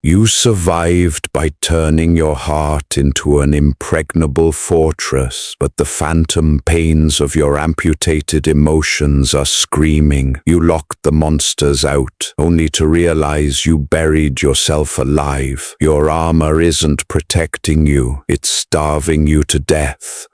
You survived by turning your heart into an impregnable fortress, but the phantom pains of your amputated emotions are screaming. You locked the monsters out, only to realize you buried yourself alive. Your armor isn't protecting you, it's starving you to death.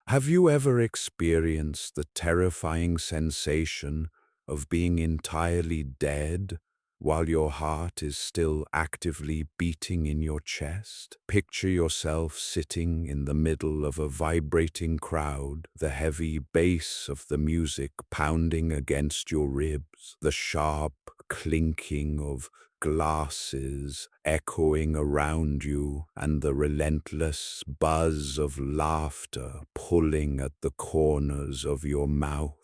Have you ever experienced the terrifying sensation of being entirely dead while your heart is still actively beating in your chest? Picture yourself sitting in the middle of a vibrating crowd, the heavy bass of the music pounding against your ribs, the sharp clinking of glasses echoing around you, and the relentless buzz of laughter pulling at the corners of your mouth.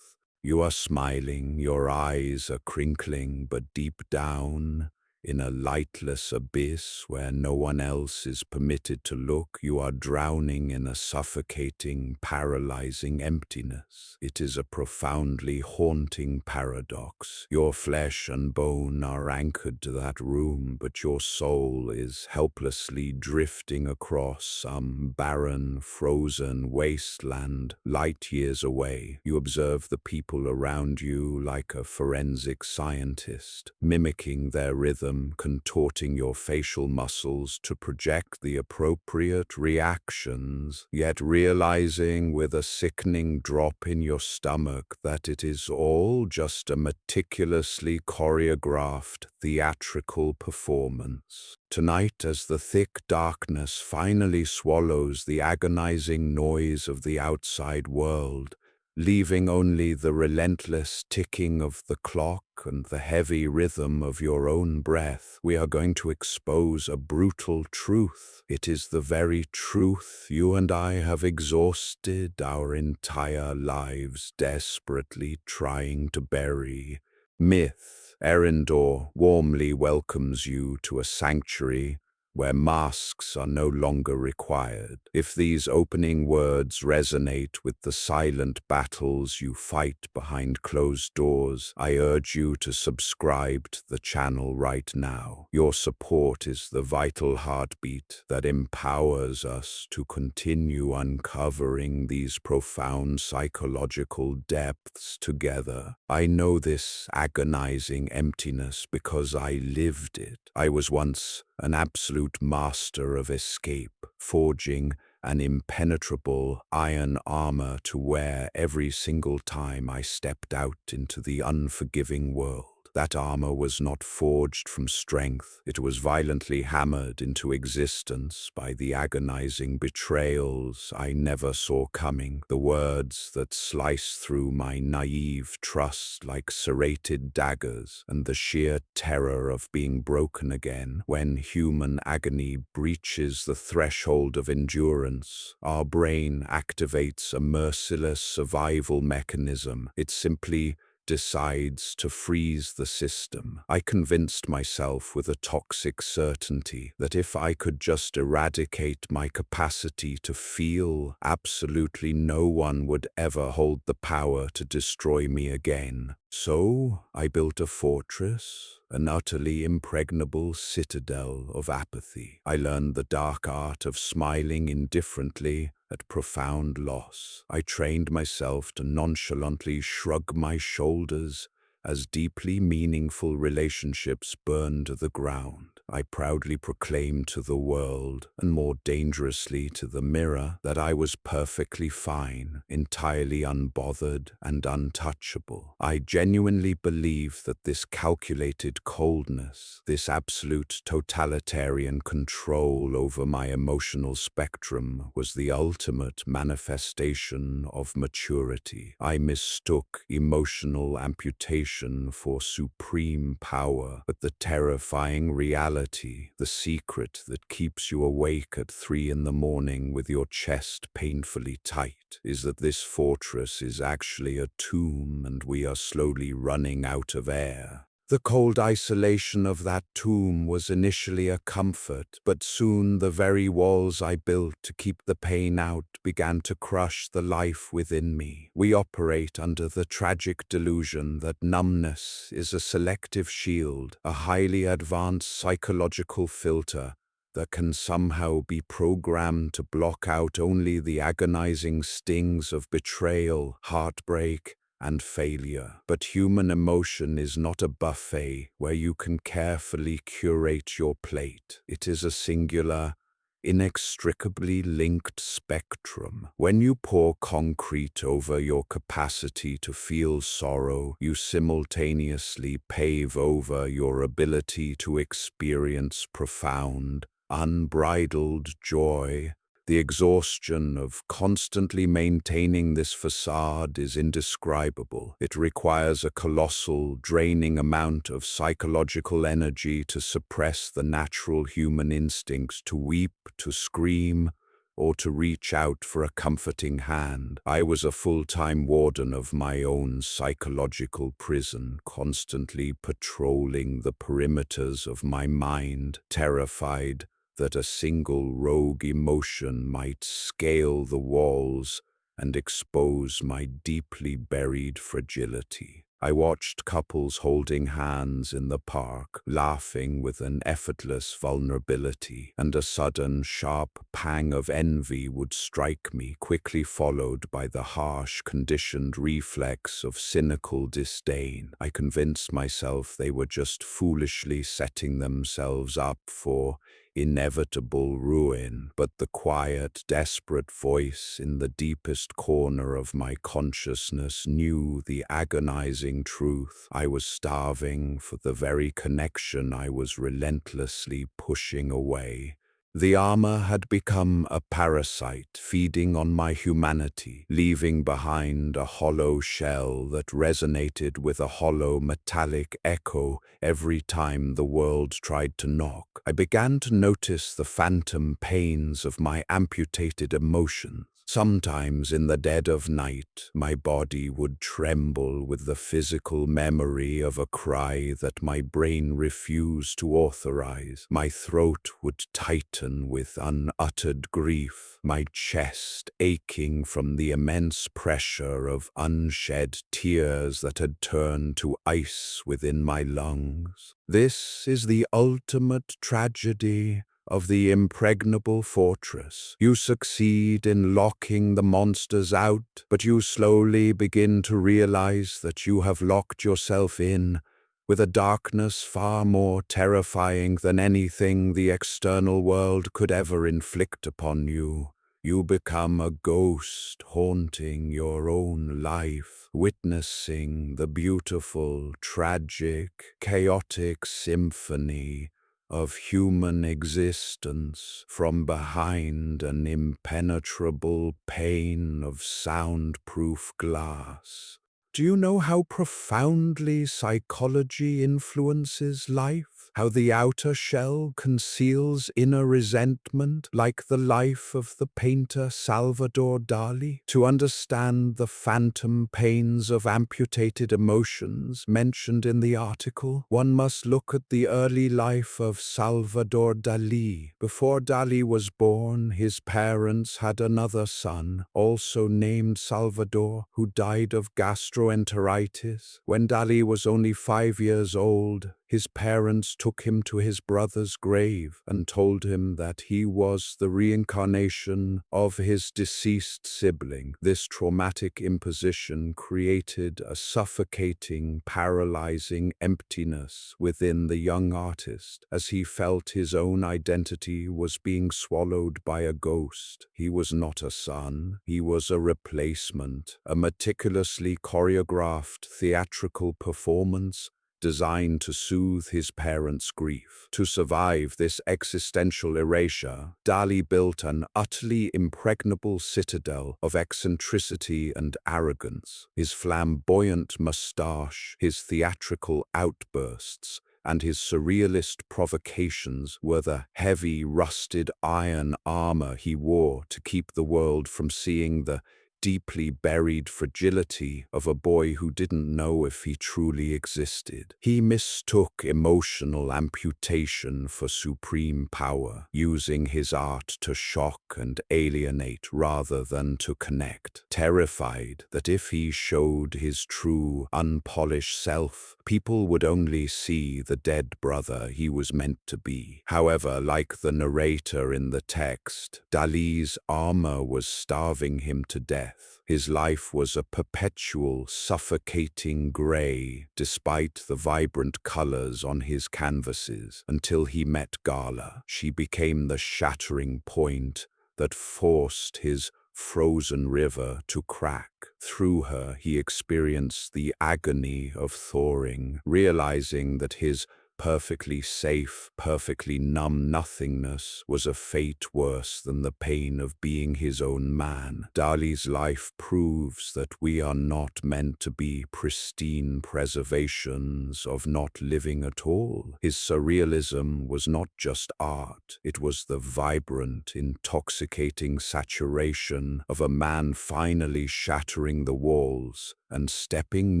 You are smiling, your eyes are crinkling, but deep down, in a lightless abyss where no one else is permitted to look, you are drowning in a suffocating, paralyzing emptiness. It is a profoundly haunting paradox. Your flesh and bone are anchored to that room, but your soul is helplessly drifting across some barren, frozen wasteland, light years away. You observe the people around you like a forensic scientist, mimicking their rhythm, contorting your facial muscles to project the appropriate reactions, yet realizing with a sickening drop in your stomach that it is all just a meticulously choreographed theatrical performance. Tonight, as the thick darkness finally swallows the agonizing noise of the outside world, leaving only the relentless ticking of the clock and the heavy rhythm of your own breath, we are going to expose a brutal truth. It is the very truth you and I have exhausted our entire lives desperately trying to bury. Myth. Eryndor warmly welcomes you to a sanctuary where masks are no longer required. If these opening words resonate with the silent battles you fight behind closed doors, I urge you to subscribe to the channel right now. Your support is the vital heartbeat that empowers us to continue uncovering these profound psychological depths together. I know this agonizing emptiness because I lived it. I was once an absolute master of escape, forging an impenetrable iron armor to wear every single time I stepped out into the unforgiving world. That armor was not forged from strength. It was violently hammered into existence by the agonizing betrayals I never saw coming, the words that sliced through my naive trust like serrated daggers, and the sheer terror of being broken again. When human agony breaches the threshold of endurance, our brain activates a merciless survival mechanism. It simply decides to freeze the system. I convinced myself with a toxic certainty that if I could just eradicate my capacity to feel, absolutely no one would ever hold the power to destroy me again. So I built a fortress, an utterly impregnable citadel of apathy. I learned the dark art of smiling indifferently at profound loss. I trained myself to nonchalantly shrug my shoulders as deeply meaningful relationships burned to the ground. I proudly proclaimed to the world, and more dangerously to the mirror, that I was perfectly fine, entirely unbothered and untouchable. I genuinely believe that this calculated coldness, this absolute totalitarian control over my emotional spectrum, was the ultimate manifestation of maturity. I mistook emotional amputation for supreme power, but the terrifying reality, the secret that keeps you awake at 3 in the morning with your chest painfully tight, is that this fortress is actually a tomb and we are slowly running out of air. The cold isolation of that tomb was initially a comfort, but soon the very walls I built to keep the pain out began to crush the life within me. We operate under the tragic delusion that numbness is a selective shield, a highly advanced psychological filter that can somehow be programmed to block out only the agonizing stings of betrayal, heartbreak, and failure. But human emotion is not a buffet where you can carefully curate your plate. It is a singular, inextricably linked spectrum. When you pour concrete over your capacity to feel sorrow, you simultaneously pave over your ability to experience profound, unbridled joy. The exhaustion of constantly maintaining this facade is indescribable. It requires a colossal, draining amount of psychological energy to suppress the natural human instincts to weep, to scream, or to reach out for a comforting hand. I was a full-time warden of my own psychological prison, constantly patrolling the perimeters of my mind, terrified that a single rogue emotion might scale the walls and expose my deeply buried fragility. I watched couples holding hands in the park, laughing with an effortless vulnerability, and a sudden, sharp pang of envy would strike me, quickly followed by the harsh, conditioned reflex of cynical disdain. I convinced myself they were just foolishly setting themselves up for inevitable ruin, but the quiet, desperate voice in the deepest corner of my consciousness knew the agonizing truth. I was starving for the very connection I was relentlessly pushing away. The armor had become a parasite, feeding on my humanity, leaving behind a hollow shell that resonated with a hollow metallic echo every time the world tried to knock. I began to notice the phantom pains of my amputated emotions. Sometimes in the dead of night, my body would tremble with the physical memory of a cry that my brain refused to authorize. My throat would tighten with unuttered grief, my chest aching from the immense pressure of unshed tears that had turned to ice within my lungs. This is the ultimate tragedy of the impregnable fortress. You succeed in locking the monsters out, but you slowly begin to realize that you have locked yourself in with a darkness far more terrifying than anything the external world could ever inflict upon you. You become a ghost haunting your own life, witnessing the beautiful, tragic, chaotic symphony of human existence from behind an impenetrable pane of soundproof glass. Do you know how profoundly psychology influences life? How the outer shell conceals inner resentment, like the life of the painter Salvador Dalí? To understand the phantom pains of amputated emotions mentioned in the article, one must look at the early life of Salvador Dalí. Before Dalí was born, his parents had another son, also named Salvador, who died of gastroenteritis. When Dalí was only 5 years old, his parents took him to his brother's grave and told him that he was the reincarnation of his deceased sibling. This traumatic imposition created a suffocating, paralyzing emptiness within the young artist, as he felt his own identity was being swallowed by a ghost. He was not a son, he was a replacement, a meticulously choreographed theatrical performance designed to soothe his parents' grief. To survive this existential erasure, Dalí built an utterly impregnable citadel of eccentricity and arrogance. His flamboyant moustache, his theatrical outbursts, and his surrealist provocations were the heavy, rusted iron armor he wore to keep the world from seeing the deeply buried fragility of a boy who didn't know if he truly existed. He mistook emotional amputation for supreme power, using his art to shock and alienate rather than to connect, terrified that if he showed his true, unpolished self, people would only see the dead brother he was meant to be. However, like the narrator in the text, Dalí's armor was starving him to death. His life was a perpetual, suffocating gray, despite the vibrant colors on his canvases, until he met Gala. She became the shattering point that forced his frozen river to crack. Through her, he experienced the agony of thawing, realizing that his perfectly safe, perfectly numb nothingness was a fate worse than the pain of being his own man. Dalí's life proves that we are not meant to be pristine preservations of not living at all. His surrealism was not just art, it was the vibrant, intoxicating saturation of a man finally shattering the walls and stepping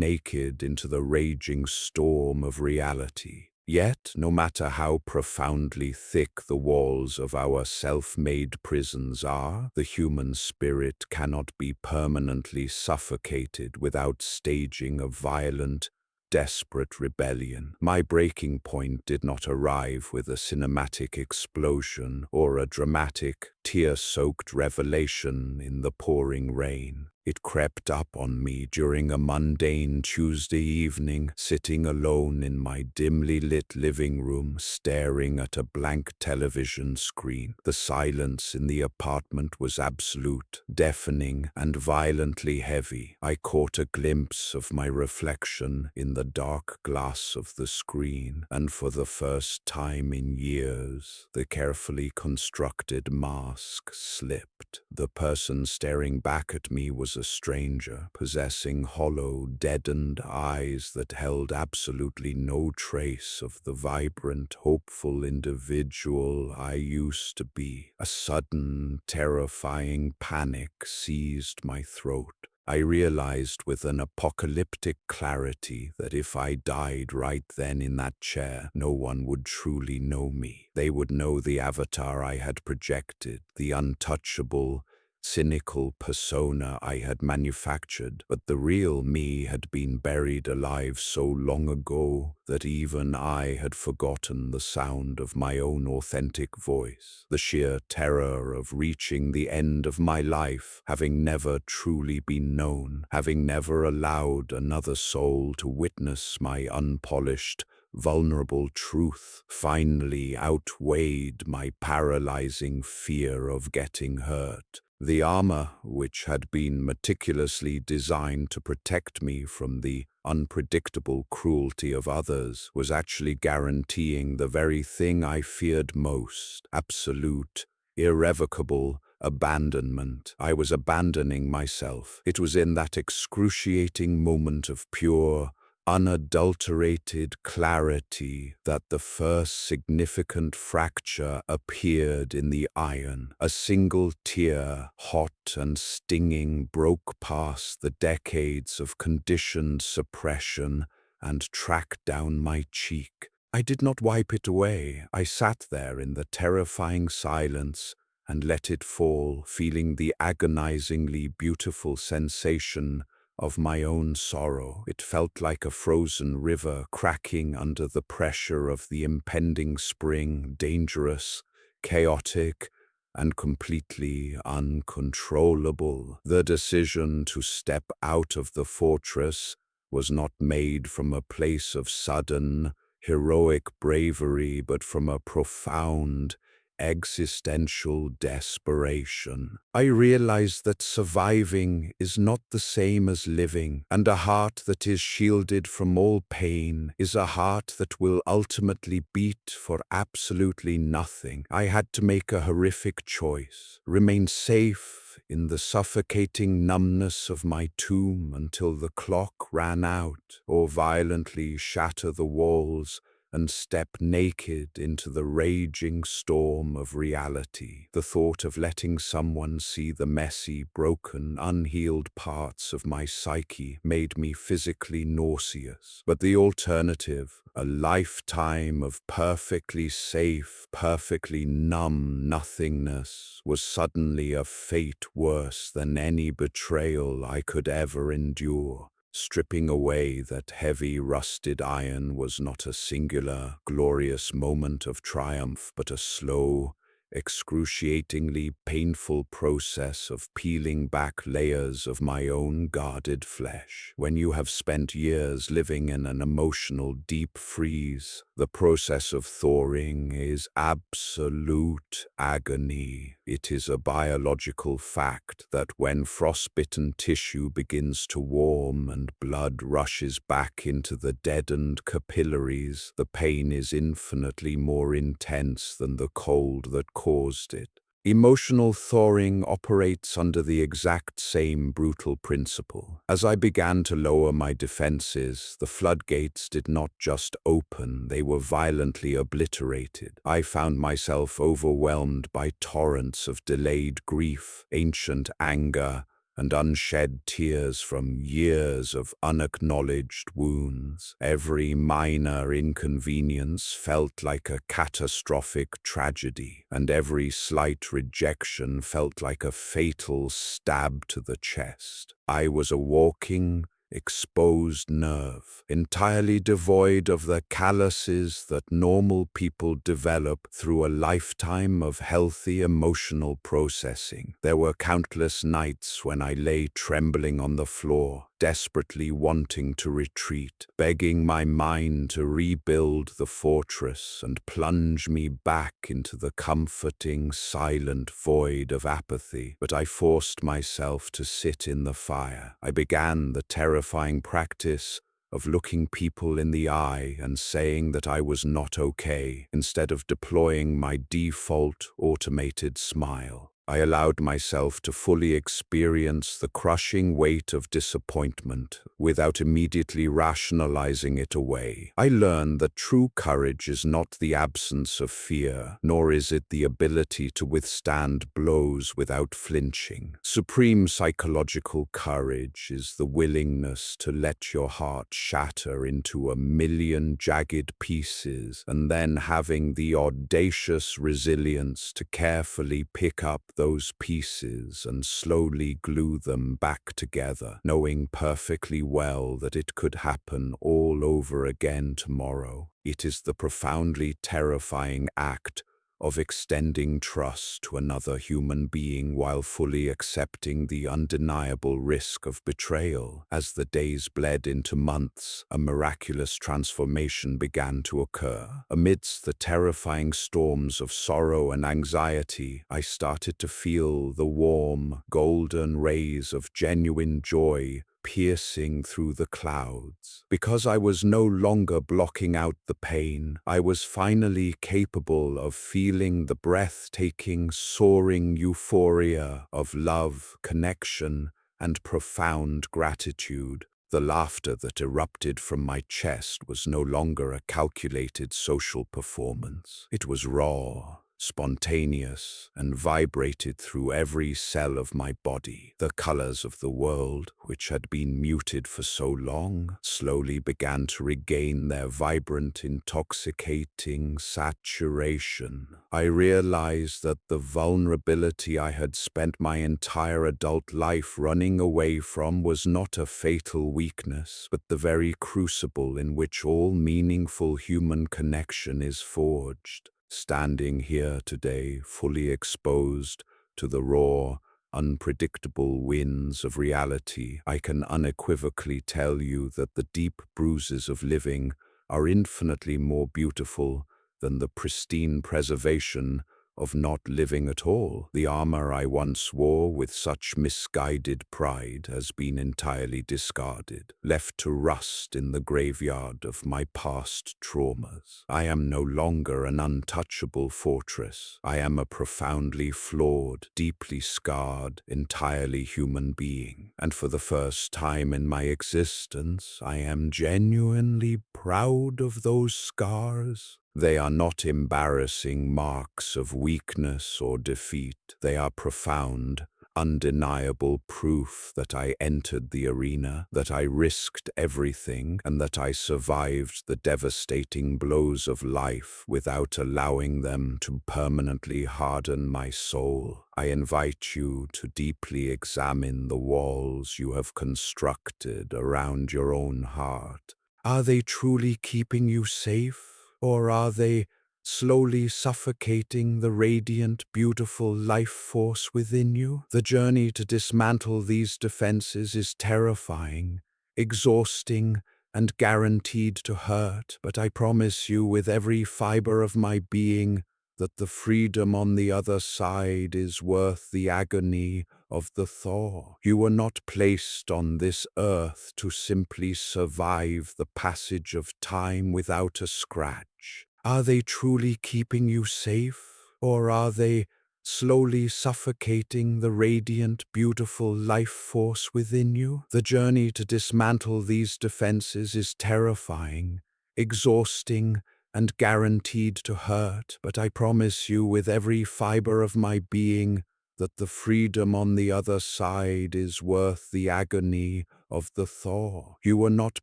naked into the raging storm of reality. Yet, no matter how profoundly thick the walls of our self-made prisons are, the human spirit cannot be permanently suffocated without staging a violent, desperate rebellion. My breaking point did not arrive with a cinematic explosion or a dramatic, tear-soaked revelation in the pouring rain. It crept up on me during a mundane Tuesday evening, sitting alone in my dimly lit living room, staring at a blank television screen. The silence in the apartment was absolute, deafening, and violently heavy. I caught a glimpse of my reflection in the dark glass of the screen, and for the first time in years, the carefully constructed mask slipped. The person staring back at me was a stranger, possessing hollow, deadened eyes that held absolutely no trace of the vibrant, hopeful individual I used to be. A sudden, terrifying panic seized my throat. I realized with an apocalyptic clarity that if I died right then in that chair, no one would truly know me. They would know the avatar I had projected, the untouchable, cynical persona I had manufactured, but the real me had been buried alive so long ago that even I had forgotten the sound of my own authentic voice. The sheer terror of reaching the end of my life, having never truly been known, having never allowed another soul to witness my unpolished, vulnerable truth, finally outweighed my paralyzing fear of getting hurt. The armor, which had been meticulously designed to protect me from the unpredictable cruelty of others, was actually guaranteeing the very thing I feared most: absolute, irrevocable abandonment. I was abandoning myself. It was in that excruciating moment of pure, unadulterated clarity that the first significant fracture appeared in the iron. A single tear, hot and stinging, broke past the decades of conditioned suppression and tracked down my cheek. I did not wipe it away. I sat there in the terrifying silence and let it fall, feeling the agonizingly beautiful sensation of my own sorrow. It felt like a frozen river cracking under the pressure of the impending spring, dangerous, chaotic, and completely uncontrollable. The decision to step out of the fortress was not made from a place of sudden, heroic bravery, but from a profound, existential desperation. I realized that surviving is not the same as living, and a heart that is shielded from all pain is a heart that will ultimately beat for absolutely nothing. I had to make a horrific choice: remain safe in the suffocating numbness of my tomb until the clock ran out, or violently shatter the walls and step naked into the raging storm of reality. The thought of letting someone see the messy, broken, unhealed parts of my psyche made me physically nauseous. But the alternative, a lifetime of perfectly safe, perfectly numb nothingness, was suddenly a fate worse than any betrayal I could ever endure. Stripping away that heavy, rusted iron was not a singular, glorious moment of triumph, but a slow, excruciatingly painful process of peeling back layers of my own guarded flesh. When you have spent years living in an emotional deep freeze, the process of thawing is absolute agony. It is a biological fact that when frostbitten tissue begins to warm and blood rushes back into the deadened capillaries, the pain is infinitely more intense than the cold that caused it. Emotional thawing operates under the exact same brutal principle. As I began to lower my defenses, the floodgates did not just open, they were violently obliterated. I found myself overwhelmed by torrents of delayed grief, ancient anger, and unshed tears from years of unacknowledged wounds. Every minor inconvenience felt like a catastrophic tragedy, and every slight rejection felt like a fatal stab to the chest. I was a walking, exposed nerve, entirely devoid of the calluses that normal people develop through a lifetime of healthy emotional processing. There were countless nights when I lay trembling on the floor, desperately wanting to retreat, begging my mind to rebuild the fortress and plunge me back into the comforting, silent void of apathy. But I forced myself to sit in the fire. I began the terrifying practice of looking people in the eye and saying that I was not okay, instead of deploying my default automated smile. I allowed myself to fully experience the crushing weight of disappointment without immediately rationalizing it away. I learned that true courage is not the absence of fear, nor is it the ability to withstand blows without flinching. Supreme psychological courage is the willingness to let your heart shatter into a million jagged pieces, and then having the audacious resilience to carefully pick up those pieces and slowly glue them back together, knowing perfectly well that it could happen all over again tomorrow. It is the profoundly terrifying act of extending trust to another human being while fully accepting the undeniable risk of betrayal. As the days bled into months, a miraculous transformation began to occur. Amidst the terrifying storms of sorrow and anxiety, I started to feel the warm, golden rays of genuine joy piercing through the clouds. Because I was no longer blocking out the pain, I was finally capable of feeling the breathtaking, soaring euphoria of love, connection, and profound gratitude. The laughter that erupted from my chest was no longer a calculated social performance. It was raw, spontaneous, and vibrated through every cell of my body. The colors of the world, which had been muted for so long, slowly began to regain their vibrant, intoxicating saturation. I realized that the vulnerability I had spent my entire adult life running away from was not a fatal weakness, but the very crucible in which all meaningful human connection is forged. Standing here today, fully exposed to the raw, unpredictable winds of reality, I can unequivocally tell you that the deep bruises of living are infinitely more beautiful than the pristine preservation of not living at all. The armor I once wore with such misguided pride has been entirely discarded, left to rust in the graveyard of my past traumas. I am no longer an untouchable fortress. I am a profoundly flawed, deeply scarred, entirely human being. And for the first time in my existence, I am genuinely proud of those scars. They are not embarrassing marks of weakness or defeat. They are profound, undeniable proof that I entered the arena, that I risked everything, and that I survived the devastating blows of life without allowing them to permanently harden my soul. I invite you to deeply examine the walls you have constructed around your own heart. Are they truly keeping you safe? Or are they slowly suffocating the radiant, beautiful life force within you? The journey to dismantle these defenses is terrifying, exhausting, and guaranteed to hurt, but I promise you with every fiber of my being that the freedom on the other side is worth the agony of the thaw. You were not placed on this earth to simply survive the passage of time without a scratch. Are they truly keeping you safe, or are they slowly suffocating the radiant, beautiful life force within you? The journey to dismantle these defenses is terrifying, exhausting, and guaranteed to hurt, but I promise you with every fiber of my being that the freedom on the other side is worth the agony of the thaw. You were not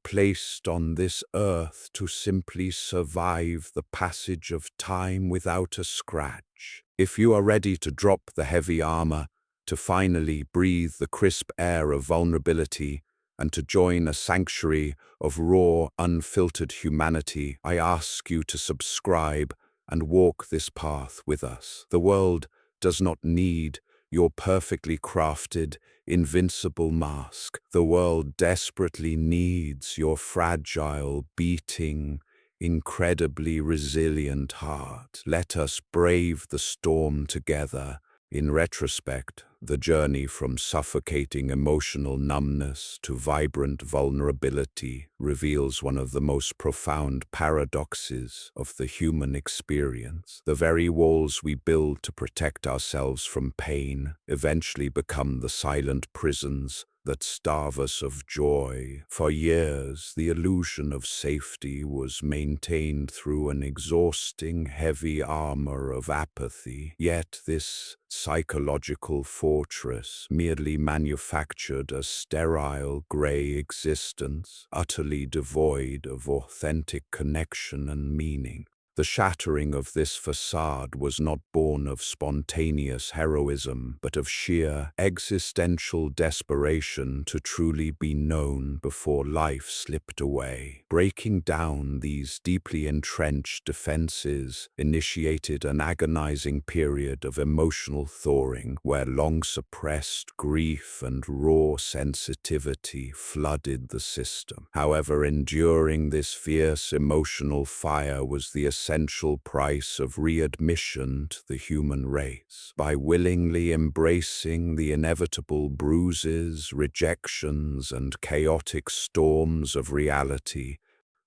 placed on this earth to simply survive the passage of time without a scratch. If you are ready to drop the heavy armor, to finally breathe the crisp air of vulnerability, and to join a sanctuary of raw, unfiltered humanity, I ask you to subscribe and walk this path with us. The world does not need your perfectly crafted, invincible mask. The world desperately needs your fragile, beating, incredibly resilient heart. Let us brave the storm together. In retrospect, the journey from suffocating emotional numbness to vibrant vulnerability reveals one of the most profound paradoxes of the human experience. The very walls we build to protect ourselves from pain eventually become the silent prisons that starve us of joy. For years, the illusion of safety was maintained through an exhausting, heavy armor of apathy. Yet this psychological fortress merely manufactured a sterile, gray existence, utterly devoid of authentic connection and meaning. The shattering of this facade was not born of spontaneous heroism, but of sheer existential desperation to truly be known before life slipped away. Breaking down these deeply entrenched defenses initiated an agonizing period of emotional thawing, where long-suppressed grief and raw sensitivity flooded the system. However, enduring this fierce emotional fire was the essential price of readmission to the human race. By willingly embracing the inevitable bruises, rejections, and chaotic storms of reality,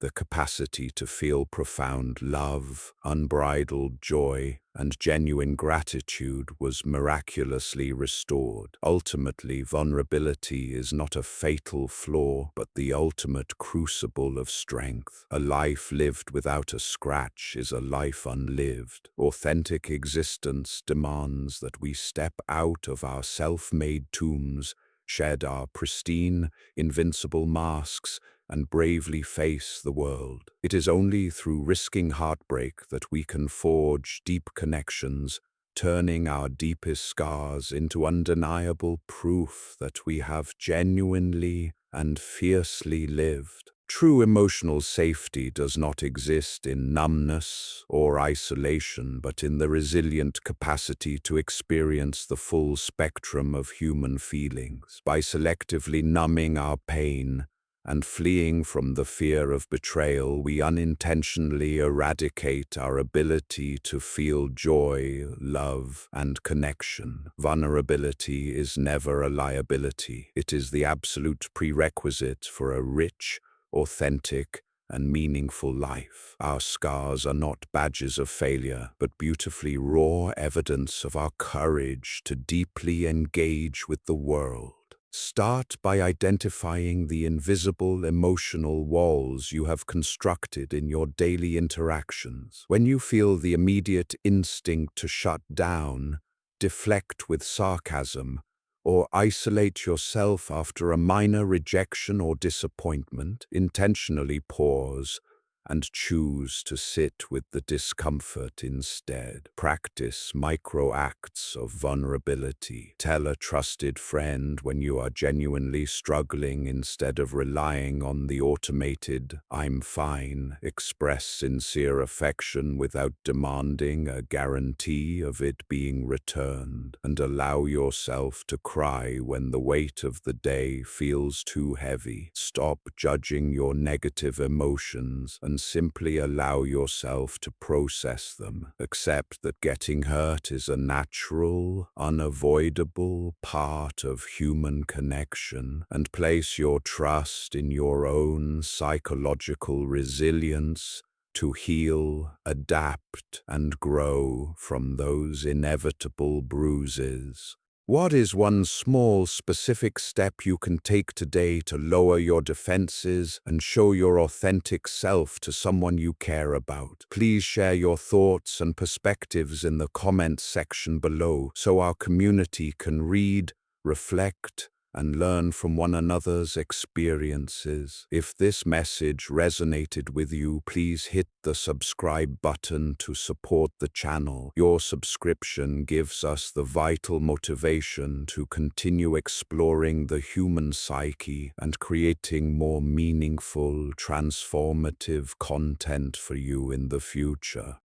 the capacity to feel profound love, unbridled joy, and genuine gratitude was miraculously restored. Ultimately, vulnerability is not a fatal flaw, but the ultimate crucible of strength. A life lived without a scratch is a life unlived. Authentic existence demands that we step out of our self-made tombs, shed our pristine, invincible masks, and bravely face the world. It is only through risking heartbreak that we can forge deep connections, turning our deepest scars into undeniable proof that we have genuinely and fiercely lived. True emotional safety does not exist in numbness or isolation, but in the resilient capacity to experience the full spectrum of human feelings. By selectively numbing our pain, and fleeing from the fear of betrayal, we unintentionally eradicate our ability to feel joy, love, and connection. Vulnerability is never a liability. It is the absolute prerequisite for a rich, authentic, and meaningful life. Our scars are not badges of failure, but beautifully raw evidence of our courage to deeply engage with the world. Start by identifying the invisible emotional walls you have constructed in your daily interactions. When you feel the immediate instinct to shut down, deflect with sarcasm, or isolate yourself after a minor rejection or disappointment, intentionally pause and choose to sit with the discomfort instead. Practice micro acts of vulnerability. Tell a trusted friend when you are genuinely struggling instead of relying on the automated "I'm fine." Express sincere affection without demanding a guarantee of it being returned, and allow yourself to cry when the weight of the day feels too heavy. Stop judging your negative emotions and simply allow yourself to process them. Accept that getting hurt is a natural, unavoidable part of human connection, and place your trust in your own psychological resilience to heal, adapt, and grow from those inevitable bruises. What is one small, specific step you can take today to lower your defenses and show your authentic self to someone you care about? Please share your thoughts and perspectives in the comments section below so our community can read, reflect, and learn from one another's experiences. If this message resonated with you, please hit the subscribe button to support the channel. Your subscription gives us the vital motivation to continue exploring the human psyche and creating more meaningful, transformative content for you in the future.